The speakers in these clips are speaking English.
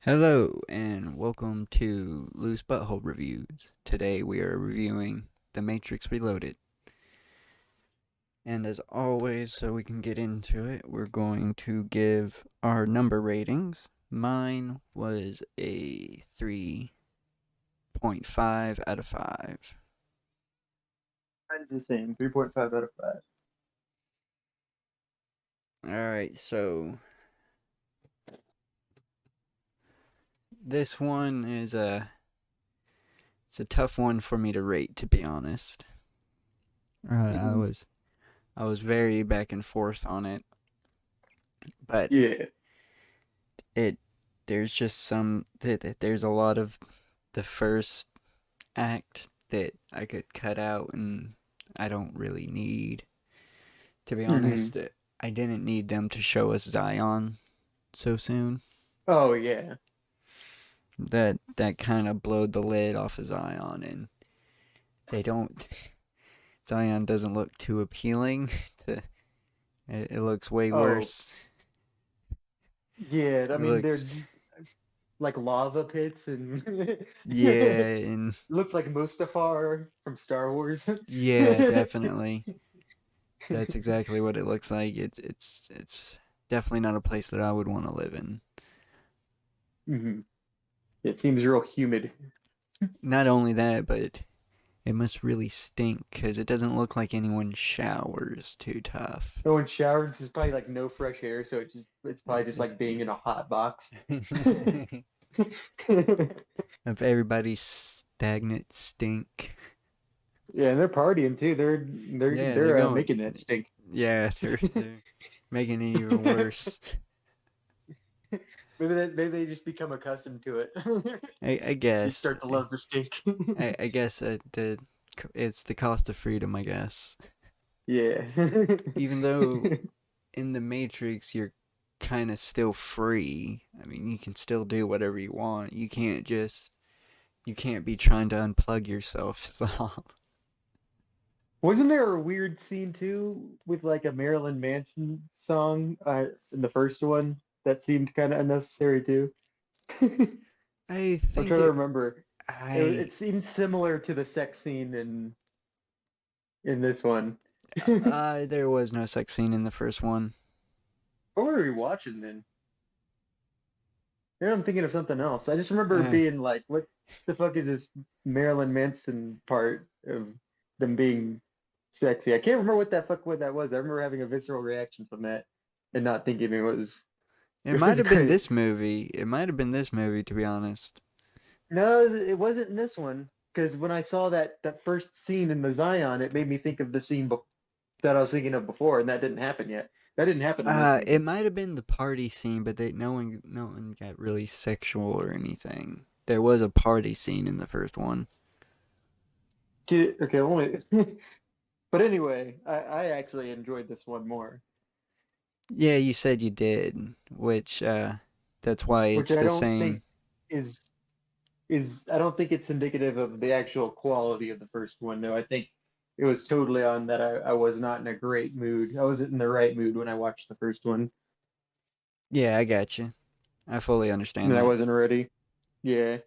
Hello and welcome to Loose Butthole Reviews. Today we are reviewing The Matrix Reloaded. And as always, so we can get into it, we're going to give our number ratings. Mine was a 3.5 out of 5. Mine's the same, 3.5 out of 5. Alright, so this one is it's a tough one for me to rate, to be honest. I Mhm. was I was very back and forth on it, but Yeah. it there's just there's a lot of the first act that I could cut out and I don't really need. To be hmm honest, I didn't need them to show us Zion so soon. Oh, yeah. That kind of blowed the lid off of Zion, and they don't. Zion doesn't look too appealing. To it looks way Oh, worse. yeah. I It mean, looks they're like lava pits, and yeah, and looks like Mustafar from Star Wars. yeah, definitely. That's exactly what it looks like. It's definitely not a place that I would want to live in. hmm It seems real humid. Not only that, but it must really stink because it doesn't look like anyone showers too tough. No one showers. There's probably like no fresh air, so it's probably just It's, like being in a hot box. of everybody's stagnant stink. Yeah, and they're partying too. They're they're Yeah, they're they're uh, going. making that stink. Yeah, they're making it even worse. Maybe they just become accustomed to it. I You guess. start to love the steak. I guess it's the cost of freedom. I guess. Yeah. Even though in the Matrix you're kind of still free. I mean, you can still do whatever you want. You can't be trying to unplug yourself. So Wasn't there a weird scene too with like a Marilyn Manson song in the first one that seemed kind of unnecessary too? I'm I trying think to it. remember. It I seems similar to the sex scene in this one. There was no sex scene in the first one. What were we watching then? Maybe I'm thinking of something else. I just remember Uh, being like, what the fuck is this Marilyn Manson part of them being sexy? I can't remember what that was. I remember having a visceral reaction from that and not thinking it was it it might was have been great. this movie. It might have been this movie, to be honest. No, it wasn't in this one. Because when I saw that first scene in the Zion, it made me think of the scene that I was thinking of before, and that didn't happen yet. That didn't happen in this one. It might have been the party scene, but no one got really sexual or anything. There was a party scene in the first one. Okay, only. But anyway, I actually enjoyed this one more, Yeah, you said you did, which that's why which it's I the don't same. think is I don't think it's indicative of the actual quality of the first one, though. I think it was totally on that I was not in a great mood. I wasn't in the right mood when I watched the first one, Yeah, I got you. I fully and understand I that. wasn't ready. Yeah.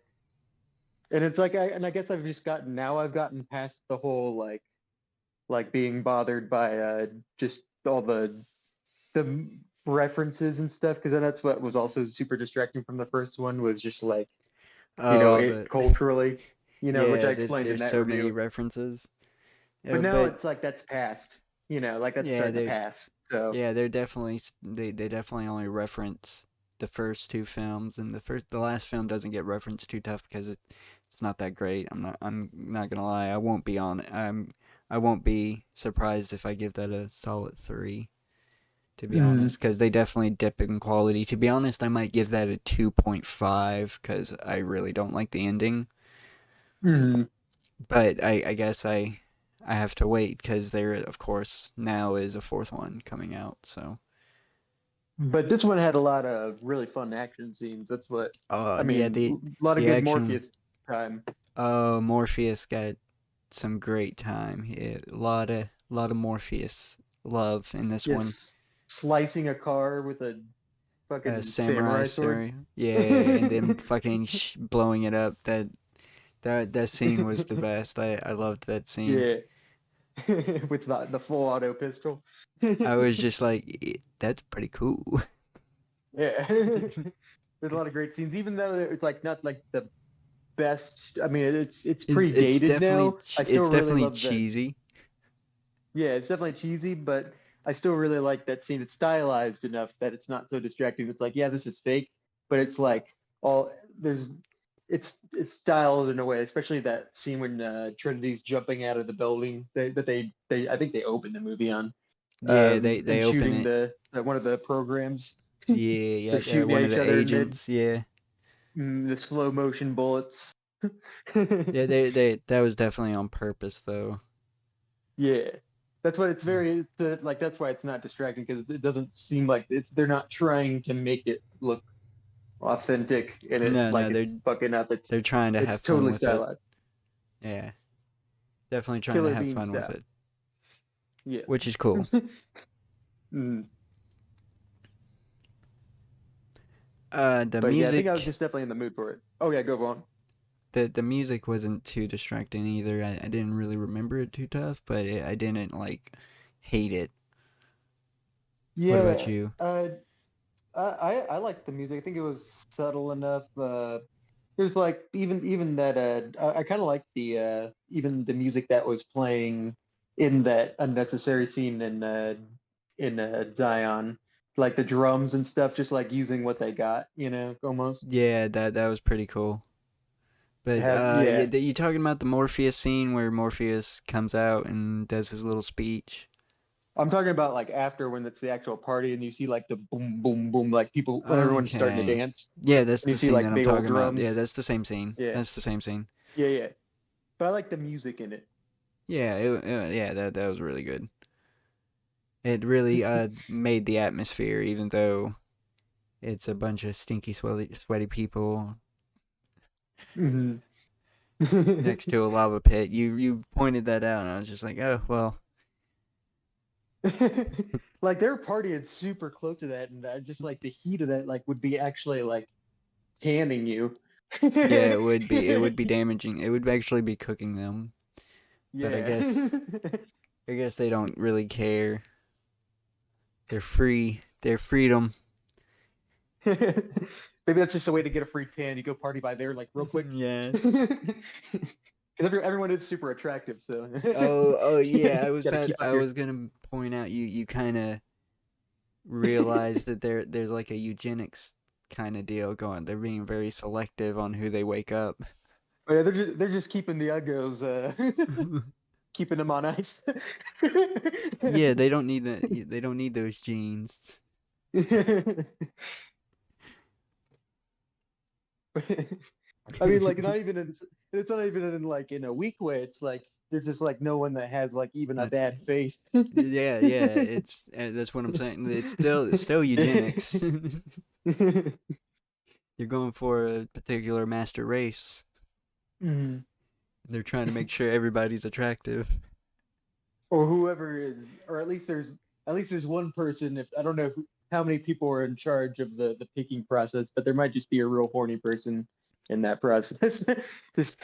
And it's like I guess I've gotten past the whole like being bothered by just all the references and stuff, because then that's what was also super distracting from the first one was just like, Oh, it culturally, which I yeah, explained in there's that so many review. references. But now But it's like that's past, like that's yeah, starting to pass. So they're definitely they definitely only reference the first two films, and the last film doesn't get referenced too tough because it's not that great. I'm not gonna lie. I won't be surprised if I give that a solid 3. To be mm, honest, because they definitely dip in quality. To be honest, I might give that a 2.5 because I really don't like the ending. mm. But I guess I have to wait because there, of course, now is a fourth one coming out. So, But this one had a lot of really fun action scenes. That's what I yeah, mean. A lot of the good action. Morpheus time. Morpheus got some great time. Yeah, a lot of Morpheus love in this one. Yes, slicing a car with a fucking samurai samurai sword. story. Yeah, and then fucking blowing it up. That scene was the best. I loved that scene. Yeah, with the full auto pistol. I was just like, That's pretty cool." Yeah, there's a lot of great scenes, even though it's like not like the best. I mean, it's It's predated definitely now. I still it's really definitely love that. cheesy. Yeah, it's definitely cheesy, but I still really like that scene. It's stylized enough that it's not so distracting. It's like, yeah, this is fake, but it's like all there's it's styled in a way, especially that scene when Trinity's jumping out of the building that they I think they opened the movie on Yeah, they and open shooting it. one of the programs. They're Yeah, yeah, shooting one at of each the other mid agents. Yeah, the slow motion bullets. yeah, they that was definitely on purpose though. Yeah, that's what it's very like. That's why it's not distracting because it doesn't seem like they're not trying to make it look authentic and it No, no, like it's fucking up. they're trying to have It's fun totally with it. stylized. Yeah, definitely trying to Killer have Bean fun with style. it, Yes. which is cool. Mm. The But yeah, I think I was music, just definitely in the mood for it. Oh yeah, go on. the music wasn't too distracting either. I didn't really remember it too tough, but I didn't like hate it. What about Yeah, you? I like the music. I think it was subtle enough. There's like even that I kind of like the even the music that was playing in that unnecessary scene in Zion, like the drums and stuff, just like using what they got, almost. Yeah, that was pretty cool. It But had yeah, yeah. you talking about the Morpheus scene where Morpheus comes out and does his little speech? I'm talking about like after when it's the actual party and you see like the boom boom boom like people when everyone's starting to Okay. dance Yeah, that's and you the see scene that like I'm big old talking about. Yeah, drums. that's the same scene. Yeah, That's the same scene. yeah, yeah. But I like the music in it. Yeah, yeah, that was really good. It really made the atmosphere, even though it's a bunch of stinky, sweaty people Hmm. next to a lava pit. You pointed that out, and I was just like, oh well. Like they're partying super close to that, and just like the heat of that, like would be actually like tanning you. Yeah, it would be damaging. It would actually be cooking them. But Yeah. I guess they don't really care. They're free. They're freedom. Maybe that's just a way to get a free tan. You go party by there like real quick. Yes. Because everyone is super attractive, so Oh yeah. gotta keep up I your. was gonna point out you kind of realize that there's like a eugenics kind of deal going. They're being very selective on who they wake up. Oh, yeah, they're just keeping the uggos, keeping them on ice. Yeah, they don't need that. They don't need those genes. I mean, like not even in, it's not even in like in a weak way. It's like there's just like no one that has like even a Uh, bad face. yeah, yeah. It's that's what I'm saying. It's still eugenics. You're going for a particular master race. Mhm. They're trying to make sure everybody's attractive. Or whoever is, or at least there's one person. If I don't know how many people are in charge of the picking process, but there might just be a real horny person in that process. Just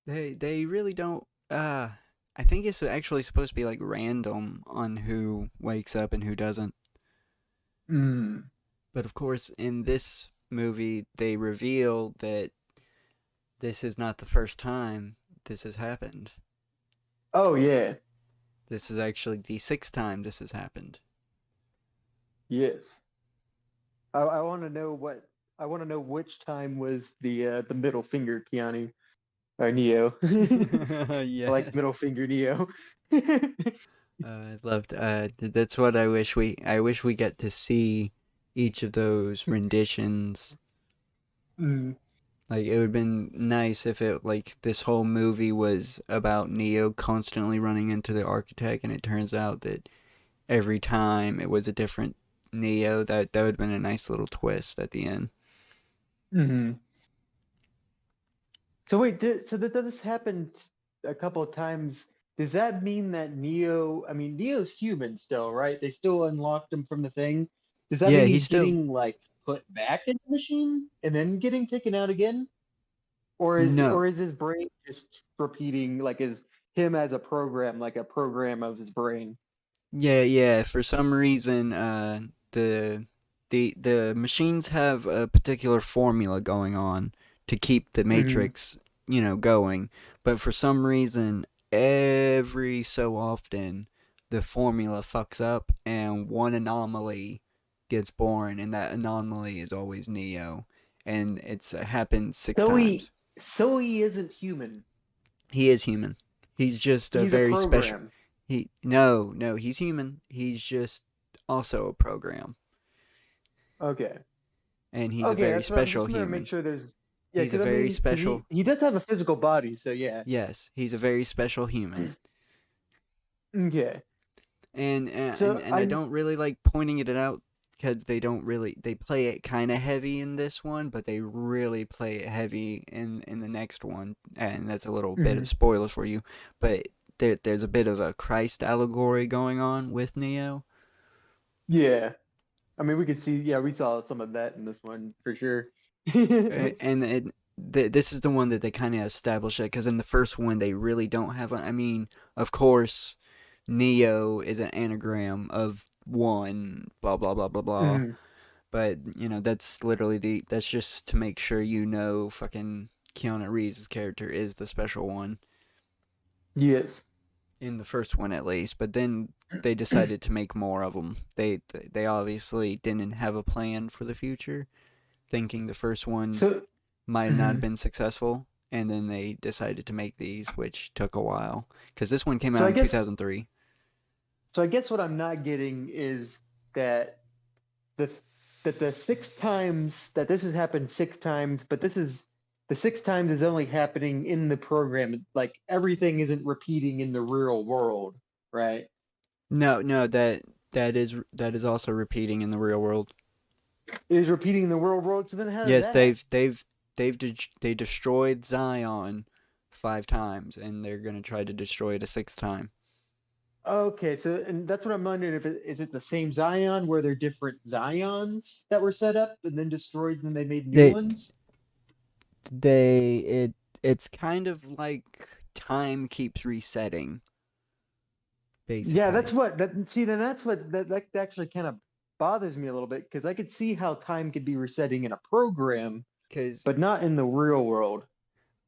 They really don't. I think it's actually supposed to be like random on who wakes up and who doesn't. Mm. But of course, in this movie, they reveal that this is not the first time this has happened. Oh yeah, This is actually the sixth time this has happened. yes. I want to know what I want to know which time was the middle finger Keanu or Neo. I like Yes. middle finger Neo. I loved. That's what I wish we. I wish we get to see each of those renditions. Mm. Like it would have been nice if it like this whole movie was about Neo constantly running into the architect, and it turns out that every time it was a different Neo. That would have been a nice little twist at the end. Hmm. So wait, so that this happened a couple of times. does that mean that Neo? I mean, Neo's human still, right? They still unlocked him from the thing. Does that Yeah, mean he's he's still getting like put back in the machine and then getting taken out again, no. or is his brain just repeating like is him as a program, like a program of his brain? Yeah, yeah. For some reason, the machines have a particular formula going on to keep the Hmm. Matrix, going. But for some reason, every so often, the formula fucks up, and one anomaly gets born, and that anomaly is always Neo, and it's happened six So times. he isn't human. He is human. He's just a He's a very special. program. He no, he's human. He's just also a program, Okay. and he's a Okay, very that's what I'm special just gonna make human. sure there's yeah, He's a because I very mean, because special. he does have a physical body, so yeah. Yes, he's a very special human, Okay. and So and I don't really like pointing it out because they play it kind of heavy in this one, but they really play it heavy in the next one, and that's a little bit of Mhm. spoilers for you, but. There's a bit of a Christ allegory going on with Neo. Yeah. I mean, we could see, yeah, we saw some of that in this one for sure. Mhm. And this is the one that they kind of establish it because in the first one they really don't have one. I mean, of course, Neo is an anagram of one, blah blah blah blah blah. But that's literally that's just to make sure fucking Keanu Reeves' character is the special one Yes. in the first one at least. But then they decided to make more of them. They obviously didn't have a plan for the future, thinking the first one So, might not have mhm. been successful, and then they decided to make these, which took a while because this one came so out I in guess, 2003. so I guess what I'm not getting is that the that the six times that this has happened six times, but this is the six times is only happening in the program. Like everything isn't repeating in the real world, right? No, no, that is also repeating in the real world. It is repeating in the real world. So then how does Yes, that they destroyed Zion 5 times, and they're gonna try to destroy it a sixth time. Okay, so and that's what I'm wondering if is it the same Zion where they're different Zions that were set up and then destroyed and then they made new They ones? they it's kind of like time keeps resetting, Yeah, that's basically. what that see then that's what that actually kind of bothers me a little bit because I could see how time could be resetting in a program, Because but not in the real world.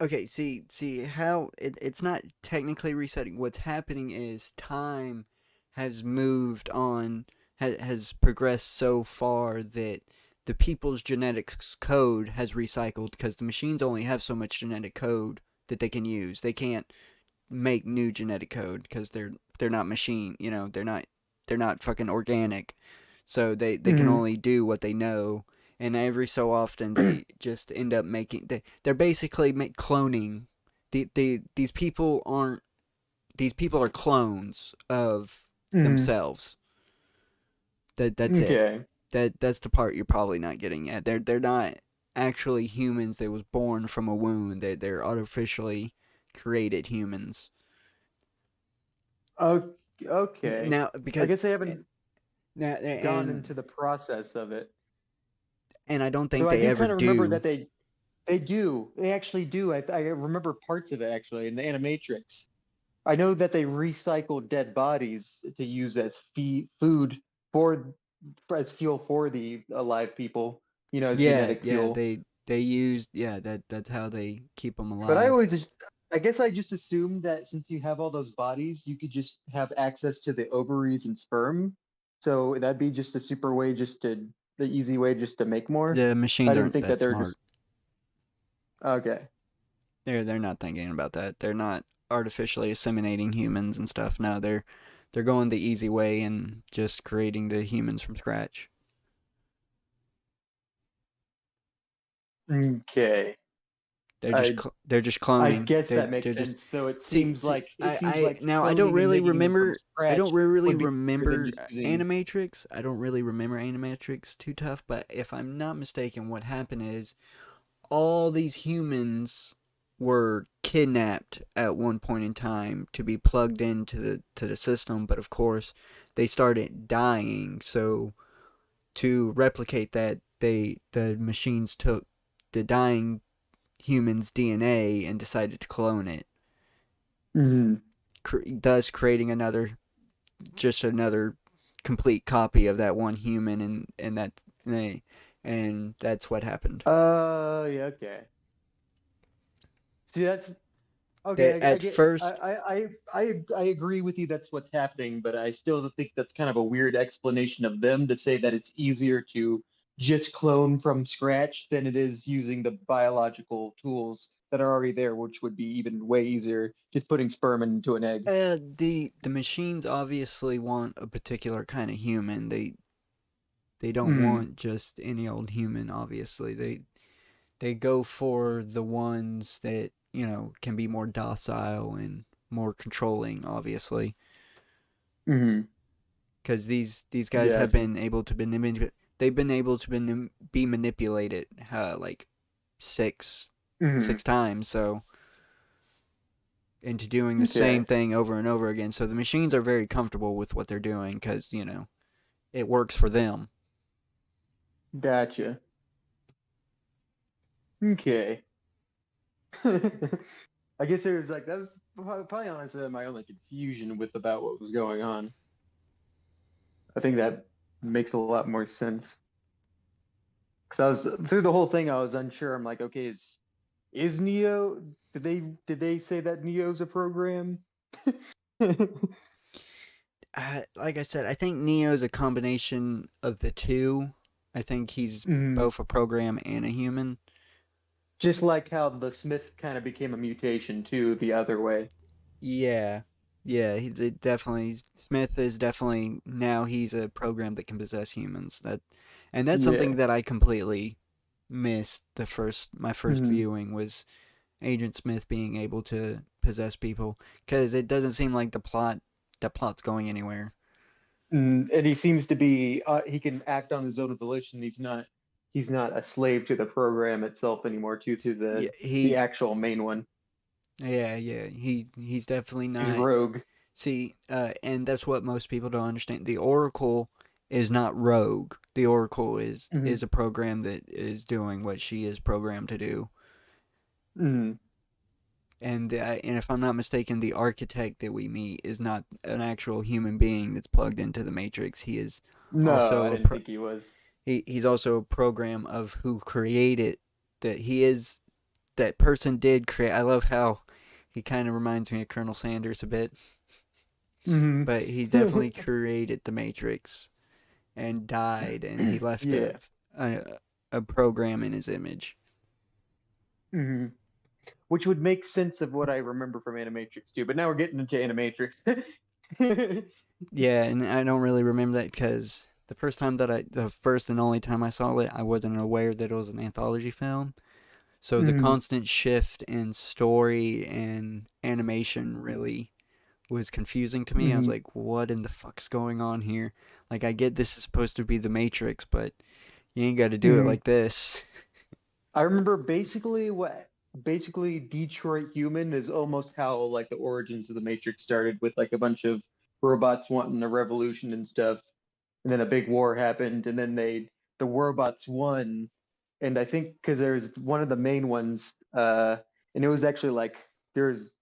okay, see how it's not technically resetting. What's happening is time has moved on, has progressed so far that the people's genetics code has recycled because the machines only have so much genetic code that they can use. They can't make new genetic code because they're not machine. They're not fucking organic. So they can Hmm. only do what they know, and every so often they just end up making they're basically cloning. These people aren't these people are clones of Hmm. themselves. That's it. Okay. That's the part you're probably not getting at. They're not actually humans that was born from a wound. They're artificially created humans. Okay. Now I because guess they haven't gone and into the process of it. I don't think Though I they do ever kind of remember do. that they do. They actually do. I remember parts of it actually in the Animatrix. I know that they recycle dead bodies to use as food for as fuel for the alive people, as Yeah, genetic yeah, fuel. they used that's how they keep them But alive. I guess I just assumed that since you have all those bodies, you could just have access to the ovaries and sperm. So that'd be just a super way, the easy way just to make more. The I machines didn't aren't think that that they're smart. just okay. They're not thinking about that. They're not artificially assimilating humans and stuff. No, they're going the easy way and just creating the humans from scratch. Okay. They're just I they're just I cloning. guess They're that makes they're just sense, though see it seems I like now cloning and making them from I don't scratch really would be easier than remember just using. Animatrix. I don't really remember Animatrix too tough, but if I'm not mistaken, what happened is all these humans were kidnapped at one point in time to be plugged into the system, but of course they started dying. So to replicate that, the machines took the dying human's DNA and decided to clone it, Hmm. thus creating another complete copy of that one human, and that's what happened. Yeah, okay. See, that's That okay. I at get. first, I agree with you. That's what's happening, but I still think that's kind of a weird explanation of them to say that it's easier to just clone from scratch than it is using the biological tools that are already there, which would be even way easier. Just putting sperm into an egg. the machines obviously want a particular kind of human. They don't Hmm. want just any old human. Obviously, they go for the ones that can be more docile and more controlling. Obviously, Hmm. because these guys have Gotcha. been able to they've been able to be manipulated like six Hmm. six times. So into doing the same Okay. thing over and over again. So the machines are very comfortable with what they're doing because it works for them. Gotcha. Okay. I guess there was like that was probably honestly my only confusion with about what was going on. I think that makes a lot more sense. Because I was through the whole thing, I was unsure. I'm like, okay, is Neo? Did they say that Neo's a program? Like I said, I think Neo's a combination of the two. I think he's Mm, both a program and a human. just like how the Smith kind of became a mutation too, the other way. Yeah, yeah, he's definitely Smith is definitely now he's a program that can possess humans. And that's something Yeah. that I completely missed my first Mm, viewing was Agent Smith being able to possess people because it doesn't seem like the plot's going anywhere. and he seems to be he can act on his own volition. He's not a slave to the program itself anymore, to Yeah, the actual main one. yeah, he's definitely He's not. rogue. See, and that's what most people don't understand. The Oracle is not rogue. The Oracle Hmm. is a program that is doing what she is programmed to do. Hmm. And if I'm not mistaken, the architect that we meet is not an actual human being that's plugged into the Matrix. He is No, I also didn't think he was. he's also a program of who created that he is that person did create. I love how he kind of reminds me of Colonel Sanders a bit, Hmm. but he definitely created the Matrix and died, and he left Yeah. a program in his image. Hmm. Which would make sense of what I remember from Animatrix too. But now we're getting into Animatrix. Yeah, and I don't really remember that because the first and only time I saw it, I wasn't aware that it was an anthology film. So the Hmm. constant shift in story and animation really was confusing to me. I was Hmm. like, what in the fuck's going on here? Like, I get this is supposed to be the Matrix, but you ain't got to do it Hmm. like this. I remember basically Detroit Human is almost how like the origins of the Matrix started with like a bunch of robots wanting a revolution and stuff, and then a big war happened, and then the robots won, and I think because there's one of the main ones, and it was actually like there's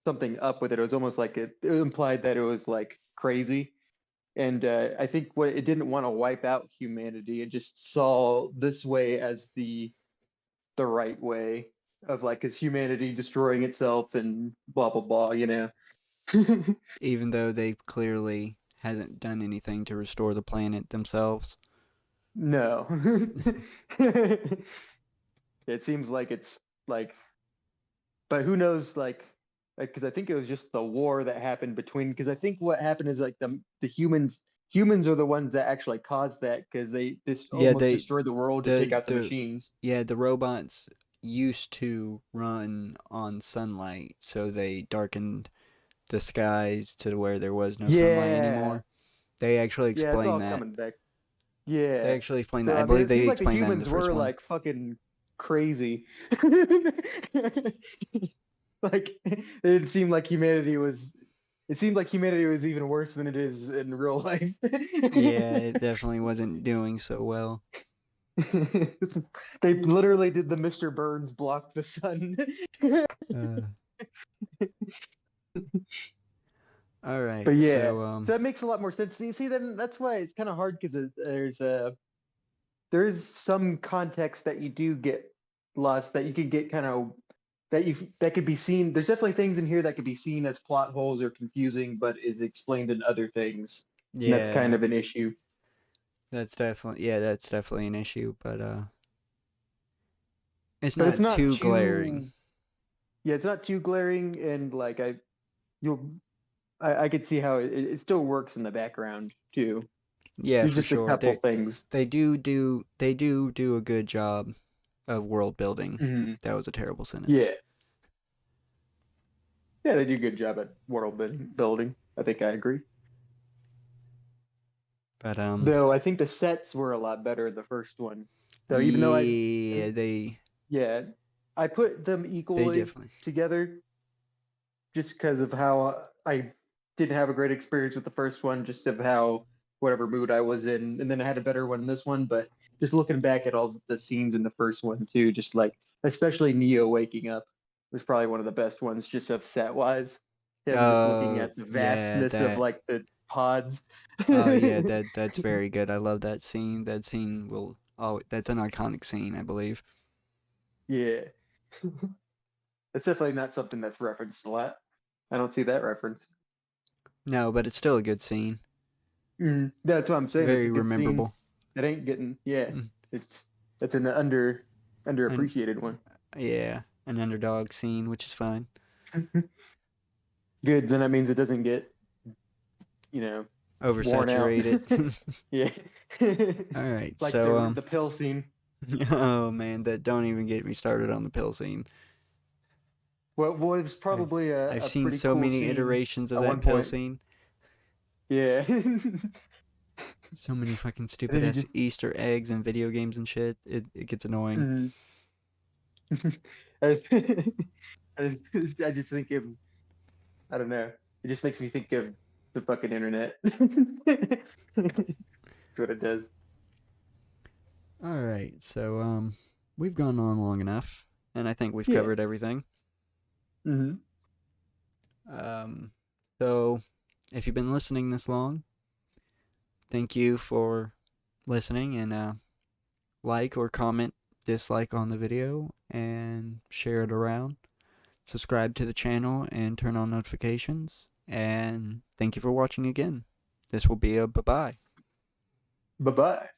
something up with it. It was almost like it implied that it was like crazy, and I think what it didn't want to wipe out humanity. It just saw this way as the right way of like is humanity destroying itself and blah blah blah. Even though they clearly hasn't done anything to restore the planet themselves. No. It seems like it's like, but who knows, because I think it was just the war that happened between, because I think what happened is like the humans are the ones that actually caused that because they this Yeah, almost destroyed the world to take out the the machines. the robots used to run on sunlight, so they darkened the skies to where there was no sunlight Yeah. anymore. They actually Yeah, it's explain all that. coming back. They Yeah. actually explain that. So I I mean, believe it they seems like the explained that in the humans first were one. like fucking crazy. Like it didn't seem like humanity was. It seemed like humanity was even worse than it is in real life. Yeah, it definitely wasn't doing so well. They literally did the Mr. Burns block the sun. Uh, all right, But yeah, so so that makes a lot more sense. You see, then that's why it's kind of hard because there's some context that you do get lost that you could get kind of that could be seen. There's definitely things in here that could be seen as plot holes or confusing, but is explained in other things, and that's yeah, kind of an issue. that's definitely an issue, but it's But it's not not too glaring. too yeah, it's not too glaring, and like you'll I could see how it still works in the background too. Yeah, There's for just a sure. couple things. They do a good job of world building. Hmm. That was a terrible sentence. Yeah, yeah, they do a good job at building. I think I agree. But Though I think the sets were a lot better in the first one. So even though yeah, yeah, I put them they equally definitely. together just because of how I didn't have a great experience with the first one, just of how whatever mood I was in, and then I had a better one in this one. But just looking back at all the scenes in the first one too, just like especially Neo waking up was probably one of the best ones, just of set wise. Him just looking Oh at the yeah, vastness of like the pods. oh yeah, that's very good. I love that scene. That scene will. Oh, that's an iconic scene, I believe. Yeah, it's definitely not something that's referenced a lot. I don't see that reference. No, but it's still a good scene. That's what I'm saying. It's a Very good scene. memorable. It ain't getting, yeah. Mm. It's it's an And underappreciated one. yeah, an underdog scene, which is fine. Good, then that means it doesn't get, you know, worn out. Oversaturated. Yeah. All right, Like so the pill scene. oh man, that don't even get me started on the pill scene. What was I've probably I've a seen pretty so cool many scene iterations of at that one pill point. scene. Yeah. So many fucking And stupid then he ass just Easter eggs in video games and shit. It gets annoying. mm. I just, I just think of I don't know. It just makes me think of the fucking internet. That's what it does. All right, so we've gone on long enough, and I think we've Yeah. covered everything. Hmm. Um, so if you've been listening this long, thank you for listening, and like or comment, dislike on the video, and share it around. Subscribe to the channel and turn on notifications. And thank you for watching again. This will be a bye bye. Bye bye.